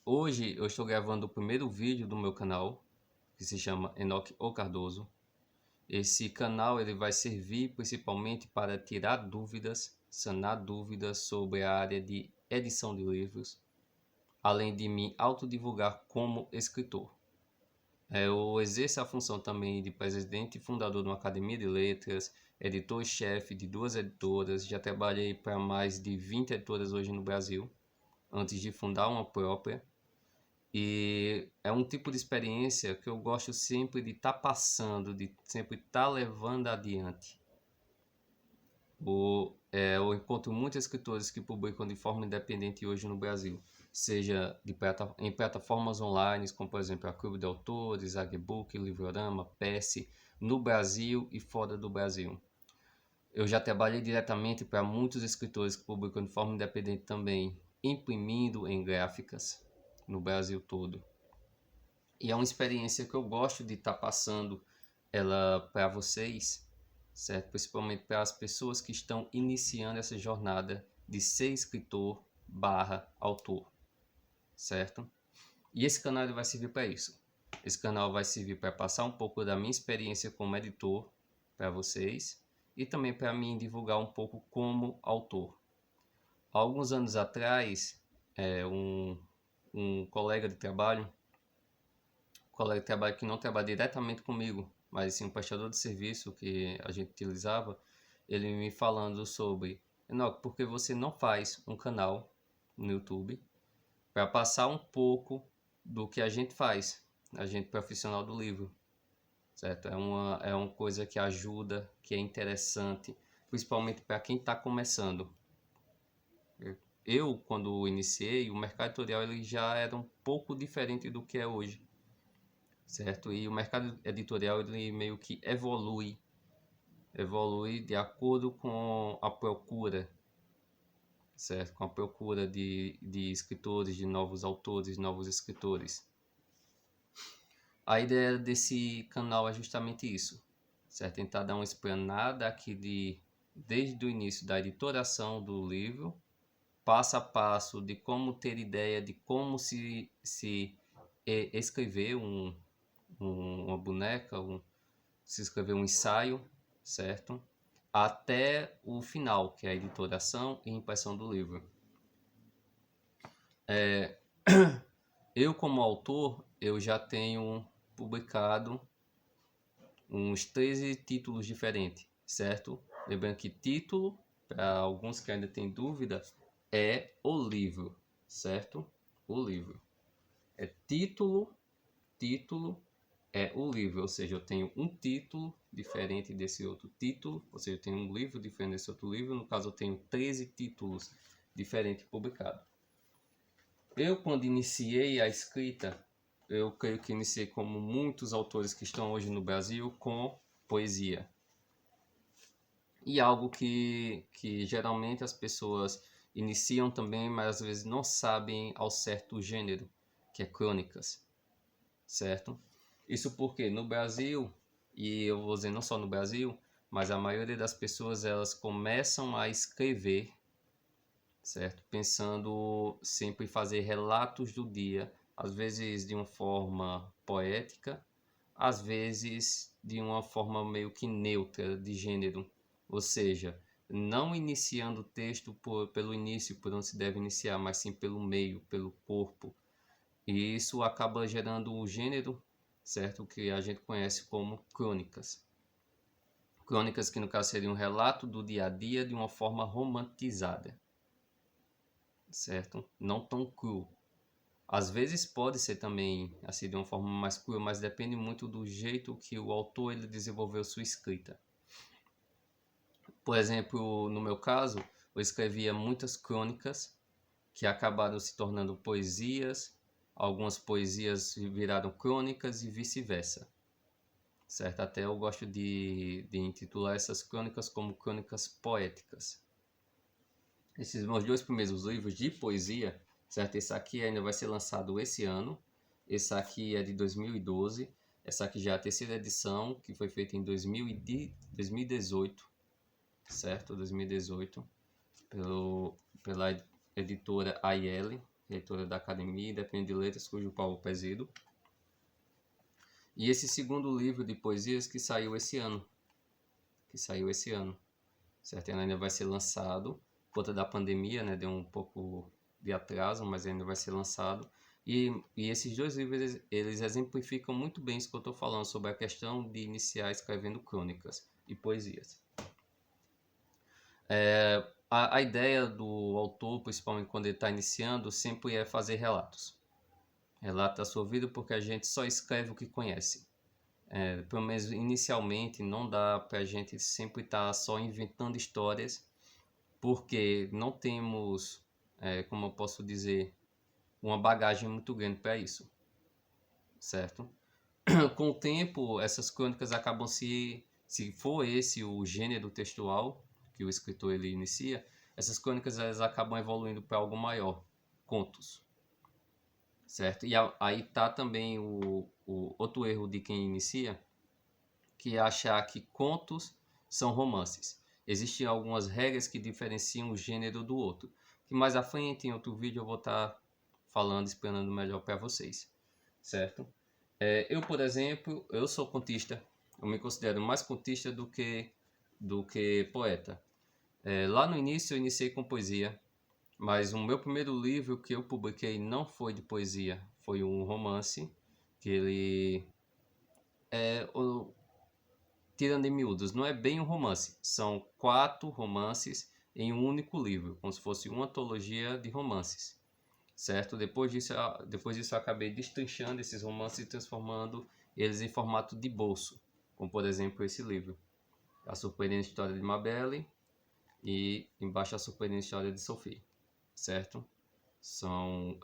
Hoje eu estou gravando o primeiro vídeo do meu canal, que se chama Enoque O Cardoso. Esse canal ele vai servir principalmente para tirar dúvidas, sanar dúvidas sobre a área de edição de livros, além de me autodivulgar como escritor. Eu exerço a função também de presidente e fundador de uma academia de letras, editor-chefe de 2 editoras, já trabalhei para mais de 20 editoras hoje no Brasil, antes de fundar uma própria. E é um tipo de experiência que eu gosto sempre de estar passando, de sempre estar levando adiante. Eu encontro muitos escritores que publicam de forma independente hoje no Brasil, seja em plataformas online, como por exemplo a Clube de Autores, Agbook, Livrorama, PES, no Brasil e fora do Brasil. Eu já trabalhei diretamente para muitos escritores que publicam de forma independente também, imprimindo em gráficas no Brasil todo. E é uma experiência que eu gosto de estar passando ela para vocês, certo? Principalmente para as pessoas que estão iniciando essa jornada de ser escritor barra autor, certo? E esse canal ele vai servir para isso. Esse canal vai servir para passar um pouco da minha experiência como editor para vocês e também para mim divulgar um pouco como autor. Há alguns anos atrás, um colega de trabalho que não trabalha diretamente comigo, mas sim um prestador de serviço que a gente utilizava, ele me falando sobre: Enoque, por que você não faz um canal no YouTube para passar um pouco do que a gente faz, a gente profissional do livro, certo? É uma coisa que ajuda, que é interessante, principalmente para quem está começando. Eu, quando iniciei, o mercado editorial ele já era um pouco diferente do que é hoje, certo? E o mercado editorial ele meio que evolui de acordo com a procura, certo? Com a procura de escritores, de novos autores, novos escritores. A ideia desse canal é justamente isso, certo? Tentar dar uma explanada aqui desde o início da editoração do livro, passo a passo de como ter ideia de como se escrever uma boneca, se escrever um ensaio, certo? Até o final, que é a editoração e impressão do livro. Eu, como autor, eu já tenho publicado uns 13 títulos diferentes, certo? Lembrando que título, para alguns que ainda têm dúvida, é o livro, certo? O livro. É título é o livro, ou seja, eu tenho um título diferente desse outro título, ou seja, eu tenho um livro diferente desse outro livro, no caso eu tenho 13 títulos diferentes publicados. Eu, quando iniciei a escrita, eu creio que iniciei como muitos autores que estão hoje no Brasil, com poesia. E algo que geralmente as pessoas iniciam também, mas às vezes não sabem ao certo o gênero, que é crônicas, certo? Isso porque no Brasil, e eu vou dizer não só no Brasil, mas a maioria das pessoas elas começam a escrever, certo? Pensando sempre em fazer relatos do dia, às vezes de uma forma poética, às vezes de uma forma meio que neutra de gênero, ou seja, não iniciando o texto pelo início, por onde se deve iniciar, mas sim pelo meio, pelo corpo. E isso acaba gerando o gênero, certo? Que a gente conhece como crônicas. Crônicas que no caso seria um relato do dia a dia de uma forma romantizada, certo? Não tão cru. Às vezes pode ser também assim de uma forma mais crua, mas depende muito do jeito que o autor ele desenvolveu sua escrita. Por exemplo, no meu caso, eu escrevia muitas crônicas que acabaram se tornando poesias, algumas poesias viraram crônicas e vice-versa, certo? Até eu gosto de intitular essas crônicas como crônicas poéticas. Esses meus 2 primeiros livros de poesia, certo? Esse aqui ainda vai ser lançado esse ano, esse aqui é de 2012, essa aqui já é a 3ª edição, que foi feita em 2018, certo? 2018, pela editora Aielli, reitora da Academia Independente de Letras, cujo Paulo presido. E esse segundo livro de poesias que saiu esse ano. Certo? Ele ainda vai ser lançado, por conta da pandemia, né? Deu um pouco de atraso, mas ainda vai ser lançado. E esses dois livros, eles exemplificam muito bem isso que eu estou falando, sobre a questão de iniciar escrevendo crônicas e poesias. A ideia do autor, principalmente quando ele está iniciando, sempre é fazer relatos. Relata a sua vida, porque a gente só escreve o que conhece. Pelo menos inicialmente, não dá para a gente sempre estar só inventando histórias, porque não temos, como eu posso dizer, uma bagagem muito grande para isso, certo? Com o tempo, essas crônicas acabam se for esse o gênero textual que o escritor ele inicia, essas crônicas elas acabam evoluindo para algo maior, contos, certo? E aí tá também o outro erro de quem inicia, que é achar que contos são romances. Existem algumas regras que diferenciam o gênero do outro, que mais à frente, em outro vídeo, eu vou estar falando, explanando melhor para vocês, certo? Eu, por exemplo, eu sou contista, eu me considero mais contista do que poeta. Lá no início eu iniciei com poesia, mas o meu primeiro livro que eu publiquei não foi de poesia, foi um romance, que ele tirando em miúdos, não é bem um romance, são 4 romances em um único livro, como se fosse uma antologia de romances, certo? Depois disso eu acabei destrinchando esses romances e transformando eles em formato de bolso, como por exemplo esse livro, A Surpreendente História de Mabel e embaixo A Surpreendente História de Sophie, certo?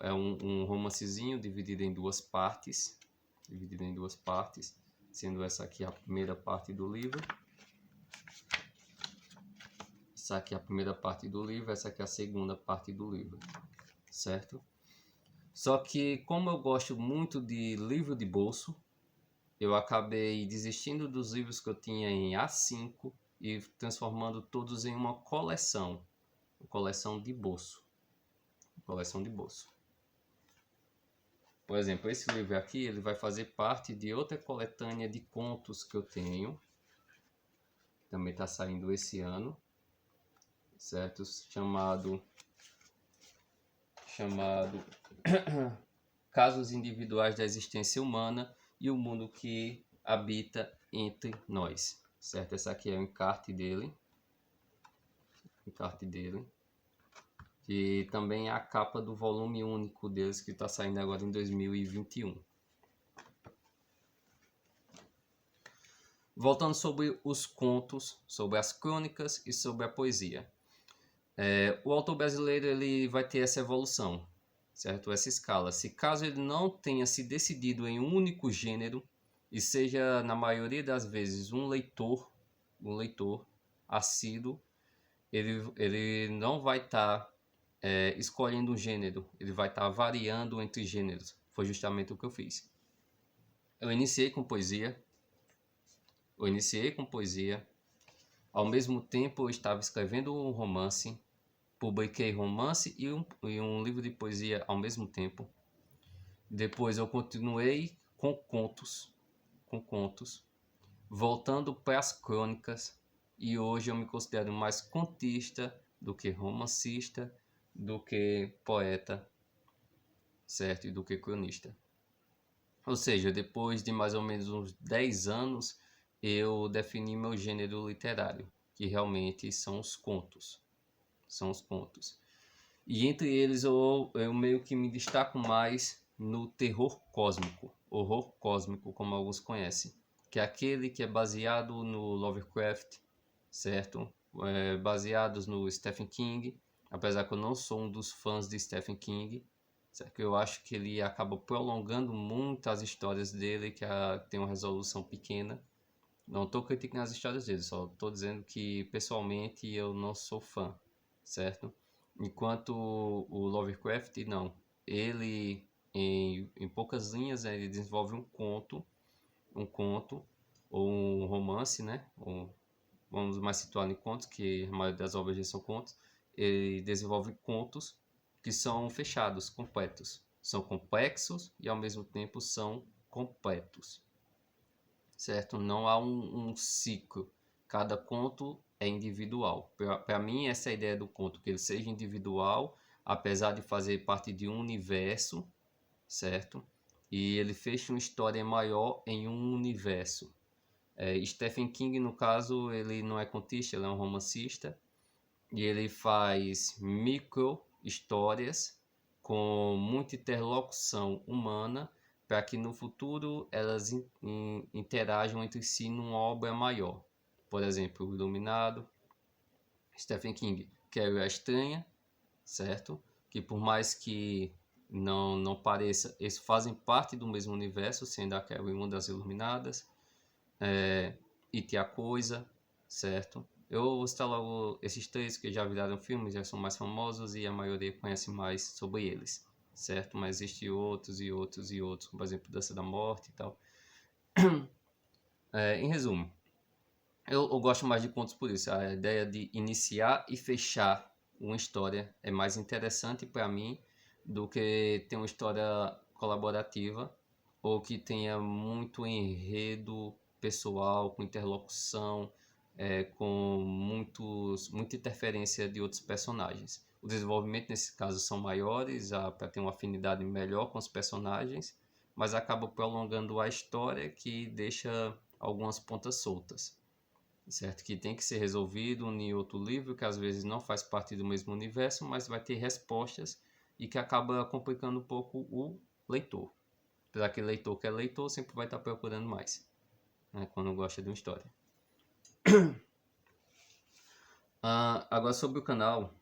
É um romancezinho dividido em duas partes, sendo essa aqui a primeira parte do livro. Essa aqui é a primeira parte do livro, essa aqui é a segunda parte do livro, certo? Só que como eu gosto muito de livro de bolso, eu acabei desistindo dos livros que eu tinha em A5 e transformando todos em uma coleção de bolso. Por exemplo, esse livro aqui, ele vai fazer parte de outra coletânea de contos que eu tenho, que também está saindo esse ano, certo? Chamado Casos Individuais da Existência Humana e o Mundo que Habita entre Nós, certo? Essa aqui é o encarte dele, e também a capa do volume único deles, que está saindo agora em 2021. Voltando sobre os contos, sobre as crônicas e sobre a poesia. O autor brasileiro ele vai ter essa evolução, certo? Essa escala. Se caso ele não tenha se decidido em um único gênero e seja, na maioria das vezes, um leitor assíduo, ele não vai estar escolhendo um gênero, ele vai estar variando entre gêneros. Foi justamente o que eu fiz. Eu iniciei com poesia, ao mesmo tempo eu estava escrevendo um romance, publiquei romance e um livro de poesia ao mesmo tempo. Depois eu continuei com contos, voltando para as crônicas, e hoje eu me considero mais contista do que romancista, do que poeta, certo? E do que cronista. Ou seja, depois de mais ou menos uns 10 anos, eu defini meu gênero literário, que realmente são os contos. E entre eles eu meio que me destaco mais no terror cósmico, horror cósmico, como alguns conhecem, que é aquele que é baseado no Lovecraft, certo? Baseados no Stephen King, apesar que eu não sou um dos fãs de Stephen King, certo? Eu acho que ele acaba prolongando muito as histórias dele, que tem uma resolução pequena. Não estou criticando as histórias dele, só estou dizendo que pessoalmente eu não sou fã, certo? Enquanto o Lovecraft, não. Ele, em poucas linhas, ele desenvolve um conto ou um romance, né? Vamos mais situar em contos, que a maioria das obras dele são contos. Ele desenvolve contos que são fechados, completos. São complexos e ao mesmo tempo são completos, certo? Não há um ciclo. Cada conto é individual. Para mim, essa é a ideia do conto, que ele seja individual, apesar de fazer parte de um universo, certo? E ele fecha uma história maior em um universo. Stephen King, no caso, ele não é contista, ele é um romancista, e ele faz micro histórias com muita interlocução humana para que no futuro elas interajam entre si numa obra maior. Por exemplo, o Iluminado, Stephen King, Carrie a Estranha, certo? Que por mais que não pareça, eles fazem parte do mesmo universo, sendo a Carrie uma das Iluminadas, It a Coisa, certo? Eu vou citar logo esses três que já viraram filmes, já são mais famosos e a maioria conhece mais sobre eles, certo? Mas existem outros e outros e outros, por exemplo, Dança da Morte e tal. Em resumo, eu gosto mais de contos por isso. A ideia de iniciar e fechar uma história é mais interessante para mim do que ter uma história colaborativa ou que tenha muito enredo pessoal, com interlocução, com muita interferência de outros personagens. O desenvolvimento nesse caso são maiores, para ter uma afinidade melhor com os personagens, mas acaba prolongando a história que deixa algumas pontas soltas, certo? Que tem que ser resolvido em outro livro, que às vezes não faz parte do mesmo universo, mas vai ter respostas e que acaba complicando um pouco o leitor. Para aquele leitor que é leitor, sempre vai estar procurando mais, né, quando gosta de uma história. Agora sobre o canal,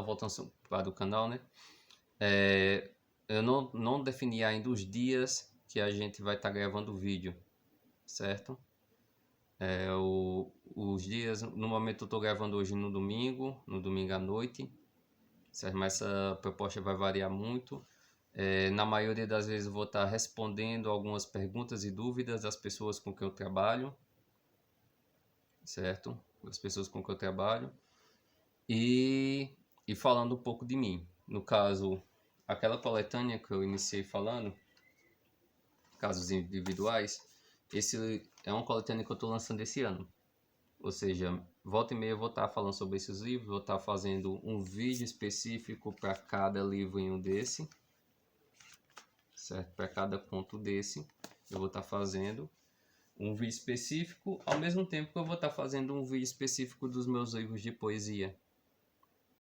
voltando para o canal, né? Eu não defini ainda os dias que a gente vai estar gravando o vídeo, certo? Os dias, no momento eu estou gravando hoje no domingo à noite, certo? Mas essa proposta vai variar muito. Na maioria das vezes eu vou estar respondendo algumas perguntas e dúvidas das pessoas com quem eu trabalho, certo? Das pessoas com quem eu trabalho. E falando um pouco de mim. No caso, aquela coletânea que eu iniciei falando, casos individuais, esse é uma coletânea que eu estou lançando esse ano. Ou seja, volta e meia eu vou estar falando sobre esses livros, vou estar fazendo um vídeo específico para cada livro em um desse, certo? Para cada conto desse, eu vou estar fazendo um vídeo específico, ao mesmo tempo que eu vou estar fazendo um vídeo específico dos meus livros de poesia,